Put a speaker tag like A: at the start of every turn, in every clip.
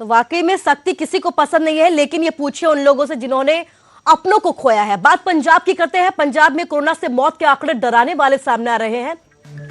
A: तो वाकई में सख्ती किसी को पसंद नहीं है, लेकिन ये पूछिए उन लोगों से जिन्होंने अपनों को खोया है। बात पंजाब की करते हैं। पंजाब में कोरोना से मौत के आंकड़े डराने वाले सामने आ रहे हैं।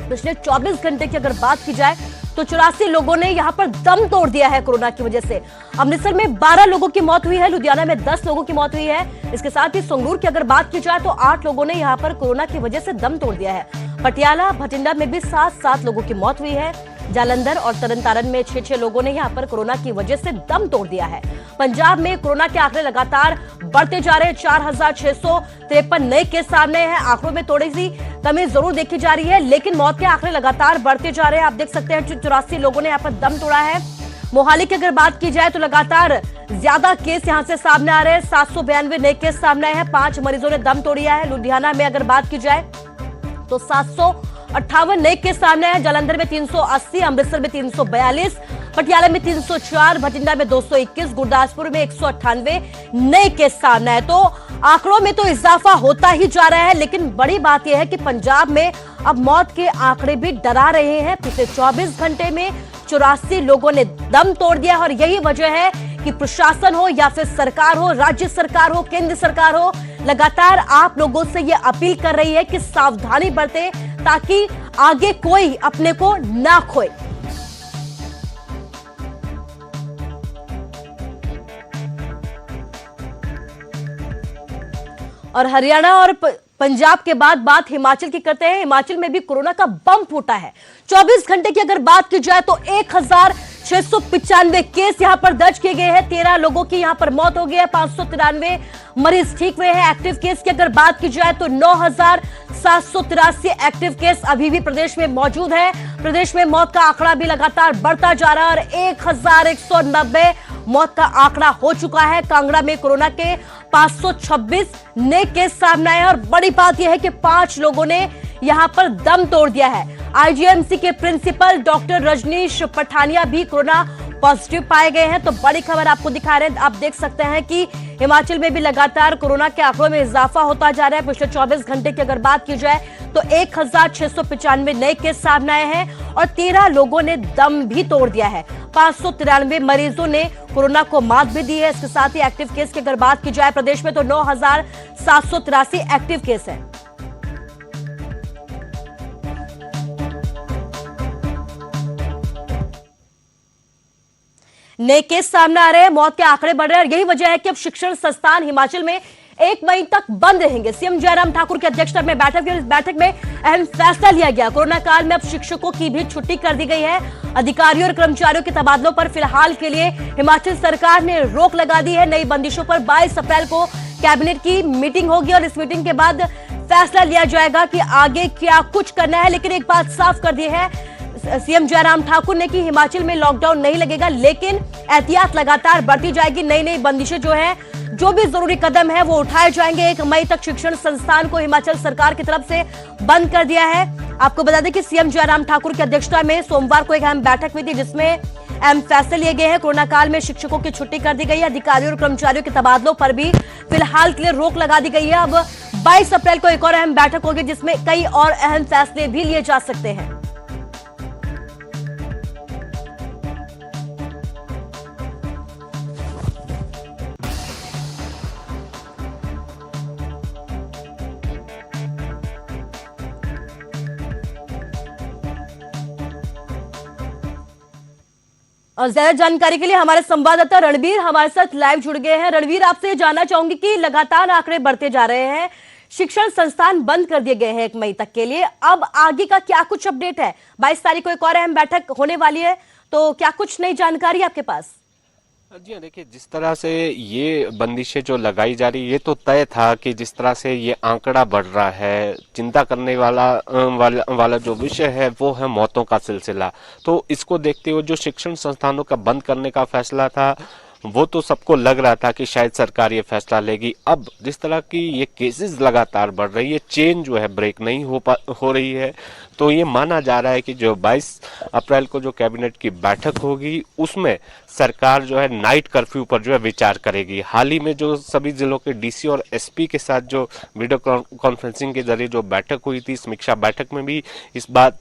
A: पिछले 24 घंटे की अगर बात की जाए तो 84 लोगों ने यहां पर दम तोड़ दिया है कोरोना की वजह से। अमृतसर में 12 लोगों की मौत हुई है, लुधियाना में 10 लोगों की मौत हुई है। इसके साथ ही संगरूर की अगर बात की जाए तो 8 लोगों ने यहां पर कोरोना की वजह से दम तोड़ दिया है। पटियाला भटिंडा में भी 7 लोगों की मौत हुई है। जालंधर और तरनतारन में 6 लोगों ने यहां पर कोरोना की वजह से दम तोड़ दिया है। पंजाब में कोरोना के आंकड़े लगातार बढ़ते जा रहे हैं। 4653 नए केस सामने हैं। आंकड़ों में थोड़ी सी कमी जरूर देखी जा रही है, लेकिन मौत के आंकड़े लगातार बढ़ते जा रहे हैं। आप देख सकते हैं 84 लोगों ने यहां पर दम तोड़ा है। मोहाली की अगर बात की जाए तो लगातार ज्यादा केस यहां से सामने आ रहे हैं। 792 नए केस सामने आए हैं। 5 मरीजों ने दम तोड़ा है। लुधियाना में अगर बात की जाए तो 758 नए केस सामने आए हैं। जालंधर में 380, अमृतसर में 342, पटियाला में 304, भटिंडा में 221, गुरदासपुर में 198 नए केस सामने आए। तो आंकड़ों में तो इजाफा होता ही जा रहा है, लेकिन बड़ी बात यह है कि पंजाब में अब मौत के आंकड़े भी डरा रहे हैं। पिछले 24 घंटे में 84 लोगों ने दम तोड़ दिया और यही वजह है कि प्रशासन हो या फिर सरकार हो, राज्य सरकार हो, केंद्र सरकार हो, लगातार आप लोगों से यह अपील कर रही है कि सावधानी बरतें ताकि आगे कोई अपने को ना खोए। और हरियाणा और पंजाब के बाद बात हिमाचल की करते हैं। हिमाचल में भी कोरोना का बम फूटा है। 24 घंटे की अगर बात की जाए तो 1695 केस यहां पर दर्ज किए गए हैं। 13 लोगों की यहां पर मौत हो गई है। 593 मरीज ठीक हुए हैं। एक्टिव केस की अगर बात की जाए तो 9783 एक्टिव केस अभी भी प्रदेश में मौजूद है। प्रदेश में मौत का आंकड़ा भी लगातार बढ़ता जा रहा है और 1190 मौत का आंकड़ा हो चुका है। कांगड़ा में कोरोना के 526 नए केस सामने आए और बड़ी बात यह है कि 5 लोगों ने यहां पर दम तोड़ दिया है। आईजीएमसी के प्रिंसिपल डॉक्टर रजनीश पठानिया भी कोरोना पॉजिटिव पाए गए हैं। तो बड़ी खबर आपको दिखा रहे हैं। आप देख सकते हैं कि हिमाचल में भी लगातार कोरोना के आंकड़ों में इजाफा होता जा रहा है। पिछले 24 घंटे की अगर बात की जाए तो 1695 नए केस सामने आए हैं और 13 लोगों ने दम भी तोड़ दिया है। 593 मरीजों ने कोरोना को मात भी दी है। इसके साथ ही एक्टिव केस की अगर बात की जाए प्रदेश में तो 9783 एक्टिव केस है। नए केस सामने आ रहे हैं, मौत के आंकड़े बढ़ रहे हैं और यही वजह है कि अब शिक्षण संस्थान हिमाचल में 1 मई तक बंद रहेंगे। सीएम जयराम ठाकुर की अध्यक्षता में बैठक हुई। इस बैठक में अहम फैसला लिया गया। कोरोना काल में अब शिक्षकों की भी छुट्टी कर दी गई है। अधिकारियों और कर्मचारियों के तबादलों पर फिलहाल के लिए हिमाचल सरकार ने रोक लगा दी है। नई बंदिशों पर 22 अप्रैल को कैबिनेट की मीटिंग होगी और इस मीटिंग के बाद फैसला लिया जाएगा कि आगे क्या कुछ करना है। लेकिन एक बात साफ कर दी है सीएम जयराम ठाकुर ने कि हिमाचल में लॉकडाउन नहीं लगेगा, लेकिन एहतियात लगातार बढ़ती जाएगी। नई बंदिशें जो है, जो भी जरूरी कदम है वो उठाए जाएंगे। 1 मई तक शिक्षण संस्थान को हिमाचल सरकार की तरफ से बंद कर दिया है। आपको बता दें कि सीएम जयराम ठाकुर की अध्यक्षता में सोमवार को एक अहम बैठक हुई थी जिसमें अहम फैसले लिए गए हैं। कोरोना काल में शिक्षकों की छुट्टी कर दी गई है। अधिकारियों और कर्मचारियों के तबादलों पर भी फिलहाल के लिए रोक लगा दी गई है। अब 22 अप्रैल को एक और अहम बैठक होगी जिसमें कई और अहम फैसले भी लिए जा सकते हैं। और ज्यादा जानकारी के लिए हमारे संवाददाता रणवीर हमारे साथ लाइव जुड़ गए हैं। रणवीर, आपसे जानना चाहूंगी कि लगातार आंकड़े बढ़ते जा रहे हैं, शिक्षण संस्थान बंद कर दिए गए हैं 1 मई तक के लिए। अब आगे का क्या कुछ अपडेट है? 22 तारीख को एक और अहम बैठक होने वाली है, तो क्या कुछ नई जानकारी आपके पास?
B: जी हाँ, देखिए जिस तरह से ये बंदिशें जो लगाई जा रही, ये तो तय था कि जिस तरह से ये आंकड़ा बढ़ रहा है, चिंता करने वाला जो विषय है वो है मौतों का सिलसिला। तो इसको देखते हुए जो शिक्षण संस्थानों का बंद करने का फैसला था वो तो सबको लग रहा था कि शायद सरकार ये फैसला लेगी। अब जिस तरह की ये केसेस लगातार बढ़ रही है, चेन जो है ब्रेक नहीं हो रही है, तो ये माना जा रहा है कि जो 22 अप्रैल को जो कैबिनेट की बैठक होगी उसमें सरकार जो है नाइट कर्फ्यू पर जो है विचार करेगी। हाल ही में जो सभी जिलों के डीसी और एसपी के साथ जो वीडियो कॉन्फ्रेंसिंग के जरिए जो बैठक हुई थी, समीक्षा बैठक में भी इस बात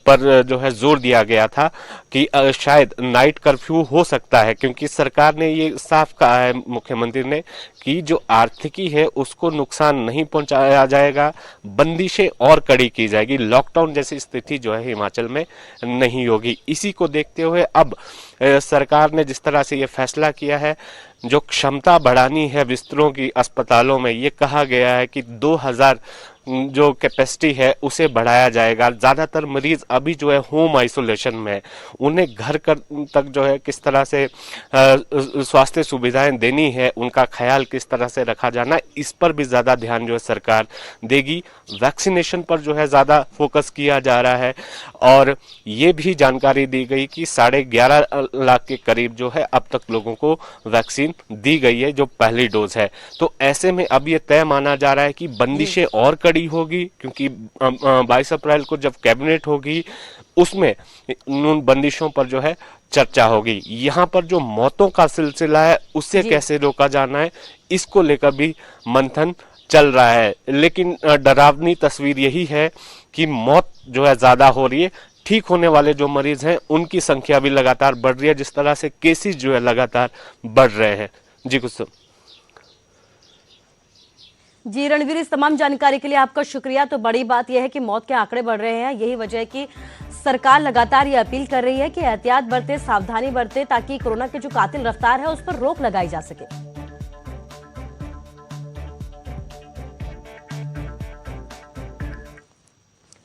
B: पर जो है जोर दिया गया था कि शायद नाइट कर्फ्यू हो सकता है, क्योंकि सरकार ने ये साफ कहा है, मुख्यमंत्री ने, कि जो आर्थिकी है उसको नुकसान नहीं पहुंचाया जाएगा, बंदिशें और कड़ी की जाएगी, लॉकडाउन जैसी स्थिति जो है हिमाचल में नहीं होगी। इसी को देखते हुए अब सरकार ने जिस तरह से ये फैसला किया है, जो क्षमता बढ़ानी है बिस्तरों की अस्पतालों में, ये कहा गया है कि 2000 जो कैपेसिटी है उसे बढ़ाया जाएगा। ज्यादातर मरीज अभी जो है होम आइसोलेशन में है, उन्हें घर तक जो है किस तरह से स्वास्थ्य सुविधाएं देनी है, उनका ख्याल किस तरह से रखा जाना, इस पर भी ज्यादा ध्यान जो है सरकार देगी। वैक्सीनेशन पर जो है ज्यादा फोकस किया जा रहा है और ये भी जानकारी दी गई कि 11.5 लाख के करीब जो है अब तक लोगों को वैक्सीन दी गई है जो पहली डोज है। तो ऐसे में अब ये तय माना जा रहा है कि बंदिशें और कड़ी होगी, क्योंकि 22 अप्रैल को जब कैबिनेट होगी उसमें उन बंदिशों पर जो है चर्चा होगी। यहाँ पर जो मौतों का सिलसिला है उसे कैसे रोका जाना है, इसको लेकर भी मंथन चल रहा है। लेकिन डरावनी तस्वीर यही है कि मौत जो है ज्यादा हो रही है, ठीक होने वाले जो मरीज हैं उनकी संख्या भी लगातार बढ़ रही है, जिस तरह से केसेस जो है लगातार बढ़ रहे हैं। जी कुछ
A: जी रणवीर, इस तमाम जानकारी के लिए आपका शुक्रिया। तो बड़ी बात यह है कि मौत के आंकड़े बढ़ रहे हैं, यही वजह है कि सरकार लगातार ये अपील कर रही है कि एहतियात बरते, सावधानी बरते, ताकि कोरोना की जो कातिल रफ्तार है उस पर रोक लगाई जा सके।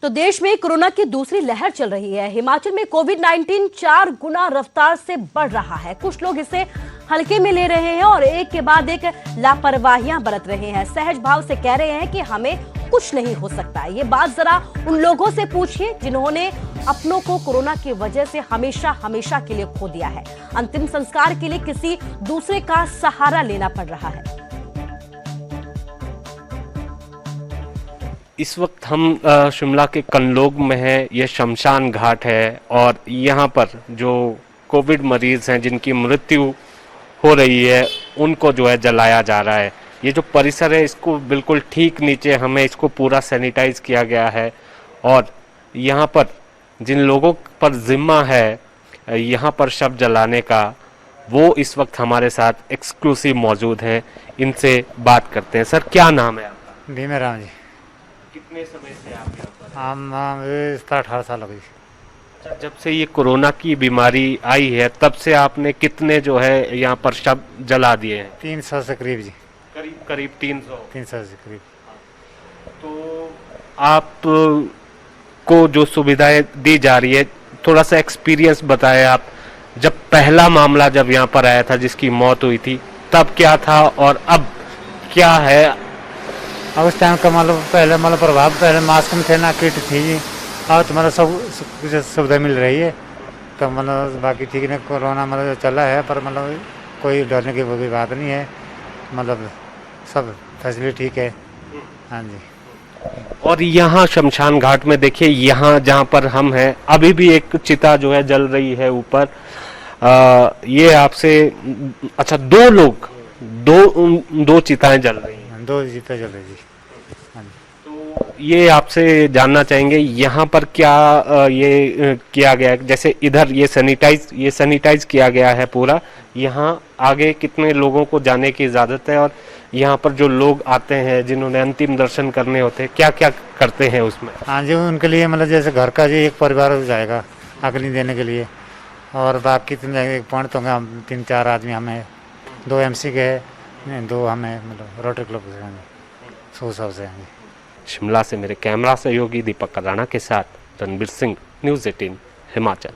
A: तो देश में कोरोना की दूसरी लहर चल रही है। हिमाचल में कोविड-19 4 गुना रफ्तार से बढ़ रहा है। कुछ लोग इसे हल्के में ले रहे हैं और एक के बाद एक लापरवाहियां बरत रहे हैं। सहज भाव से कह रहे हैं कि हमें कुछ नहीं हो सकता है। ये बात जरा उन लोगों से पूछिए जिन्होंने अपनों को कोरोना की वजह से हमेशा हमेशा के लिए खो दिया है। अंतिम संस्कार के लिए किसी दूसरे का सहारा लेना पड़ रहा है।
B: इस वक्त हम शिमला के कनलोग में हैं। ये शमशान घाट है और यहाँ पर जो कोविड मरीज हैं जिनकी मृत्यु हो रही है उनको जो है जलाया जा रहा है। ये जो परिसर है इसको बिल्कुल ठीक नीचे हमें इसको पूरा सैनिटाइज किया गया है और यहाँ पर जिन लोगों पर जिम्मा है यहाँ पर शव जलाने का, वो इस वक्त हमारे साथ एक्सक्लूसिव मौजूद हैं। इनसे बात करते हैं। सर, क्या नाम है आपका?
C: भीमे राम जी।
B: कितने समय से आप यहाँ पर?
C: हम 18 साल हो गई।
B: जब से ये कोरोना की बीमारी आई है तब से आपने कितने जो है यहाँ पर शव जला दिए हैं?
C: 300 से करीब जी।
B: करीब
C: 300 से करीब।
B: तो आप को जो सुविधाएं दी जा रही है, थोड़ा सा एक्सपीरियंस बताएं आप। जब पहला मामला जब यहाँ पर आया था जिसकी मौत हुई थी तब क्या था और अब क्या है?
C: अब उस टाइम का मतलब पहले मतलब प्रभाव, पहले मास्क में थे ना, किट थी जी। अब तो मतलब सब कुछ सुविधा मिल रही है, तो मतलब बाकी ठीक है। कोरोना मतलब चला है पर मतलब कोई डरने की वो भी बात नहीं है, मतलब सब फैसिलिटी ठीक है। हाँ जी।
B: और यहाँ शमशान घाट में देखिए, यहाँ जहाँ पर हम हैं अभी भी एक चिता जो है जल रही है ऊपर। ये आपसे अच्छा, दो चिताएं जल रही हैं।
C: 2 चिता जल रही जी।
B: ये आपसे जानना चाहेंगे यहाँ पर क्या ये किया गया है? जैसे इधर ये सैनिटाइज किया गया है पूरा, यहाँ आगे कितने लोगों को जाने की इजाजत है और यहाँ पर जो लोग आते हैं जिन्होंने अंतिम दर्शन करने होते हैं, क्या क्या करते हैं उसमें?
C: हाँ जी, उनके लिए मतलब जैसे घर का जी एक परिवार हो जाएगा अग्नि देने के लिए, और बाकी एक पॉइंट तो हम 3-4 आदमी हमें, 2 MC के हैं, 2 हमें मतलब रोटरी क्लब से हैं, 100 से हैं।
B: शिमला से मेरे कैमरा सहयोगी दीपक कराना के साथ रणवीर सिंह, न्यूज़ 18 हिमाचल।